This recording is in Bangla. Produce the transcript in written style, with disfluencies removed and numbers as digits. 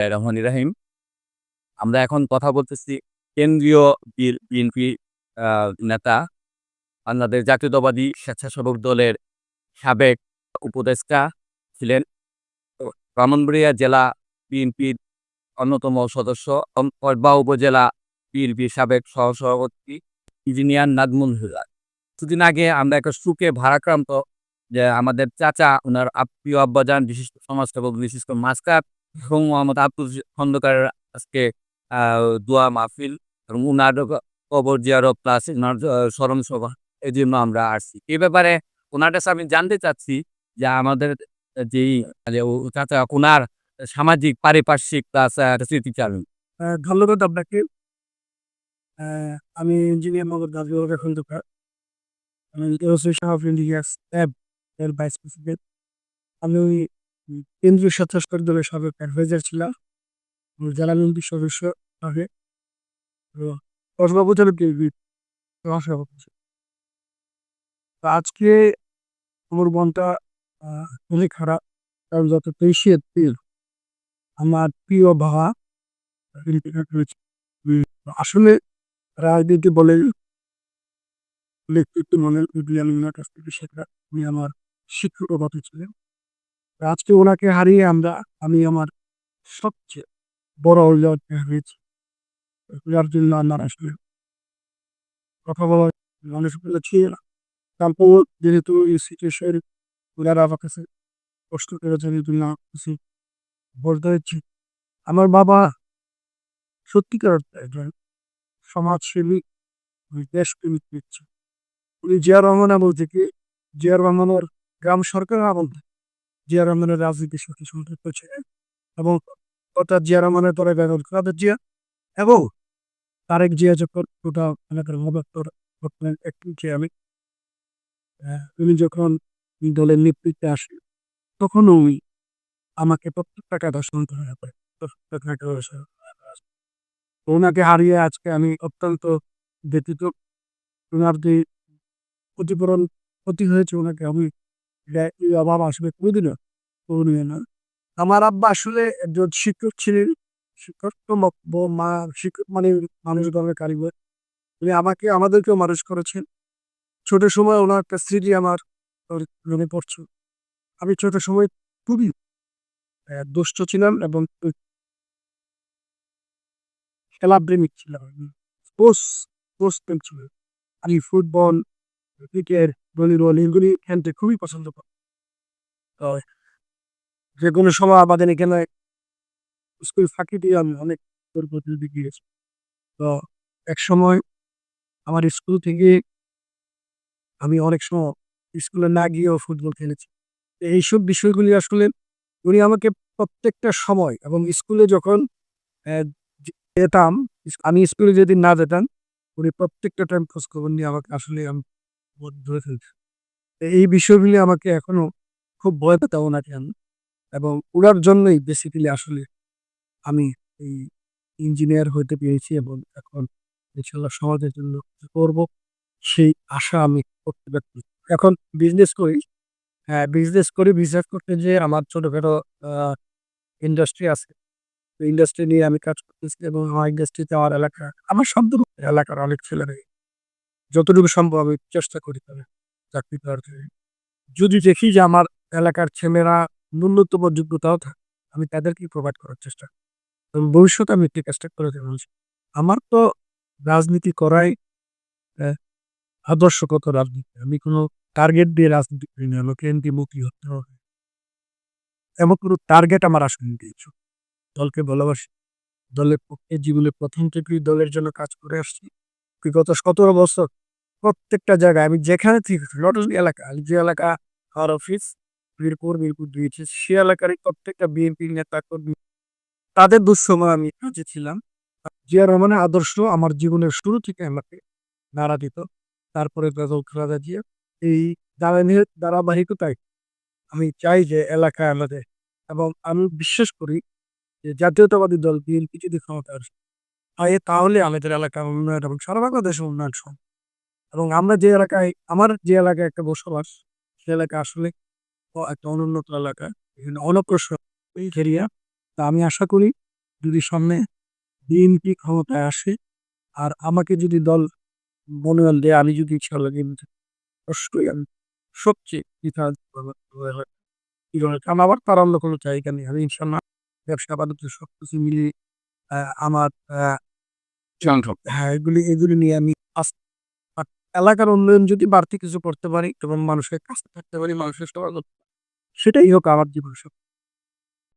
রহমানির রাহিম। আমরা এখন কথা বলতেছি কেন্দ্রীয় বিএনপি আ নেতা, বাংলাদেশ জাতীয়তাবাদী স্বেচ্ছাসেবক দলের সাবেক উপদেষ্টা ছিলেন। তো ব্রাহ্মণবাড়িয়া জেলা বিএনপির অন্যতম সদস্য করবা উপজেলা বিএনপির সাবেক সহসভাপতি ইঞ্জিনিয়ার নাজমুল হুদা। কিছুদিন আগে আমরা একটা শোকে ভারাক্রান্ত যে আমাদের চাচা উনার প্রিয় আব্বাজান বিশিষ্ট সমাজসেবক বিশিষ্ট মাস্টার এবং মোহাম্মদ আব্দুল খন্দকারের আজকে আ দোয়া মাহফিল এবং উনার কবর জিয়ারত প্লাস উনার স্মরণ সভা এজন্য আমরা আসছি। এ ব্যাপারে উনার কাছে আমি জানতে চাচ্ছি যে আমাদের যেই যে চাচা উনার সামাজিক পারিপার্শ্বিক প্লাস স্মৃতিচারণ। ধন্যবাদ আপনাকে। আ আমি ইঞ্জিনিয়ার মোহাম্মদ নাজিবুর রহমান খন্দকার। আমি অ্যাসোসিয়েশন অফ ইঞ্জিনিয়ার্স অ্যাব এর ভাইস প্রেসিডেন্ট। আমি ওই কেন্দ্রীয় স্বেচ্ছাসেবক দলের সাবেক অ্যাডভাইজার ছিলাম। জেলা বিএনপির সদস্য আগে। তো কসবা উপজেলা বিএনপির সহসভাপতি ছিলাম। তো আজকে আমার মনটা আ খুবই খারাপ। কারণ গত ২৩শে এপ্রিল আমার প্রিয় বাবা ইন্তেকাল করেছে। উম আসলে রাজনীতি বলেন, ব্যক্তিত্ব বলেন, এগুলি আমি উনার কাছ থেকে শেখা। উনি আমার শিক্ষকও বটে ছিলেন। আজকে ওনাকে হারিয়ে আমি আমার সবচেয়ে বড় অর্জনকে হারিয়েছি। যার জন্য আমার আসলে কথা বলার মানুষগুলো ছিল না। তারপরও যেহেতু এই সিচুয়েশন ওনারা আমার কাছে কষ্ট করেছেন এই জন্য কিছু বলতে হচ্ছে। আমার বাবা সত্যিকার অর্থে একজন সমাজসেবী, দেশপ্রেমিক ব্যক্তি। উনি জিয়া রহমান আমল থেকে জিয়া রহমানের গ্রাম সরকার আমল থেকে জিয়া রহমানের রাজনীতির সাথে সম্পৃক্ত ছিলেন এবং অর্থাৎ জিয়া রহমানের পরে বেগম খালেদা জিয়া এবং তারেক জিয়া যখন গোটা এলাকার মোবাক্তর করতেন একটু আমি উনি যখন এই দলের নেতৃত্বে আসেন তখনও উনি আমাকে প্রত্যেকটা কথা শুনতে হয় করে। প্রত্যেকটা কথা তো ওনাকে হারিয়ে আজকে আমি অত্যন্ত ব্যথিত। উনার যে ক্ষতিপূরণ ক্ষতি হয়েছে ওনাকে আমি এই অভাব আসবে কোনোদিনও পূরণীয় না। আমার আব্বা আসলে একজন শিক্ষক ছিলেন। শিক্ষক তো শিক্ষক মানে মানুষ গড়ার কারিগর। উনি আমাদেরকেও মানুষ করেছেন। ছোট সময় ওনার একটা স্মৃতি আমার মনে পড়ছে। আমি ছোট সময় খুবই দুষ্ট ছিলাম এবং খেলাপ্রেমিক ছিলাম আমি। স্পোর্টস প্রেমিক ছিলাম। আমি ফুটবল, ক্রিকেট, ভলিবল এগুলি খেলতে খুবই পছন্দ করি। তো যেকোনো সময় আমাদের এখানে স্কুল ফাঁকি দিয়ে আমি অনেক দূর পর্যন্ত গিয়েছি। তো একসময় আমার স্কুল থেকে আমি অনেক সময় স্কুলে না গিয়েও ফুটবল খেলেছি। তো এইসব বিষয়গুলি আসলে উনি আমাকে প্রত্যেকটা সময় এবং স্কুলে যখন অ্যা যেতাম, আমি স্কুলে যদি না যেতাম, উনি প্রত্যেকটা টাইম খোঁজখবর নিয়ে আমাকে আসলে ধরে ফেলত। এই বিষয়গুলি আমাকে এখনো খুব ভয় পেতাম ওনাকে আমি এবং উনার জন্যই বেসিক্যালি আসলে আমি এই ইঞ্জিনিয়ার হইতে পেরেছি এবং এখন ইনশাআল্লাহ সমাজের জন্য কিছু করব সেই আশা আমি করতে ব্যর্থ হচ্ছি। এখন বিজনেস করি। হ্যাঁ, বিজনেস করি। বিজনেস করতে যেয়ে আমার ছোটখাটো আ ইন্ডাস্ট্রি আছে। তো ইন্ডাস্ট্রি নিয়ে আমি কাজ করতেছি এবং আমার ইন্ডাস্ট্রিতে আমার শব্দ এলাকার অনেক ছেলেরাই যতটুকু সম্ভব আমি চেষ্টা করি তাদের চাকরি দেওয়ার জন্য। যদি দেখি যে আমার এলাকার ছেলেরা ন্যূনতম যোগ্যতাও থাকে, আমি তাদেরকেই প্রোভাইড করার চেষ্টা করি। এবং ভবিষ্যতে আমি একটি কাজটা করে দেব ইনশাল্লাহ। আমার তো রাজনীতি করাই অ্যা আদর্শগত রাজনীতি। আমি কোনো টার্গেট দিয়ে রাজনীতি করি না। আমাকে এমপি মন্ত্রী হতে হবে। এমন কোনো টার্গেট আমার আসলে নেই। দলকে ভালোবাসি। দলের পক্ষে জীবনে ১ম থেকেই দলের জন্য কাজ করে আসছি। বিগত ১৭ বছর প্রত্যেকটা জায়গায় আমি যেখানে থেকে নট অনলি এলাকা, আমি যে এলাকা আমার অফিস মিরপুর ২ সে এলাকারই প্রত্যেকটা বিএনপি নেতা-কর্মী তাদের দুঃসময়ে আমি কাজে ছিলাম। জিয়া রহমানের আদর্শ আমার জীবনের শুরু থেকে আমাকে নাড়া দিত। তারপরে বেগম খালেদা জিয়া। এই ধারাবাহিকতায় আমি চাই যে এলাকায় আমাদের এবং আমি বিশ্বাস করি যে জাতীয়তাবাদী দল বিএনপি যদি ক্ষমতায় আসে তাহলে আমাদের এলাকার উন্নয়ন এবং সারা বাংলাদেশের উন্নয়ন সম্ভব। এবং আমার যে এলাকায় একটা বসবাস, সে এলাকা আসলে একটা অনুন্নত এলাকা। এখানে অনগ্রসর এই এরিয়া। তা আমি আশা করি যদি সামনে বিএনপি ক্ষমতায় আসে আর আমাকে যদি দল মনোনয়ন দেয়, আমি যদি ইনশাল্লাহ কিন্তু অবশ্যই আমি সবচেয়ে কারণ আমার তাড়ানোর কোনো জায়গা নেই। আমি ইনশাল্লাহ ব্যবসা বাণিজ্য সবকিছু মিলিয়ে আমার হ্যাঁ, এগুলি নিয়ে আমি আর এলাকার উন্নয়ন যদি বাড়তি কিছু করতে পারি এবং মানুষের কাছে থাকতে পারি, মানুষের সেবা করতে পারি, সেটাই হোক আমার জীবন সফল।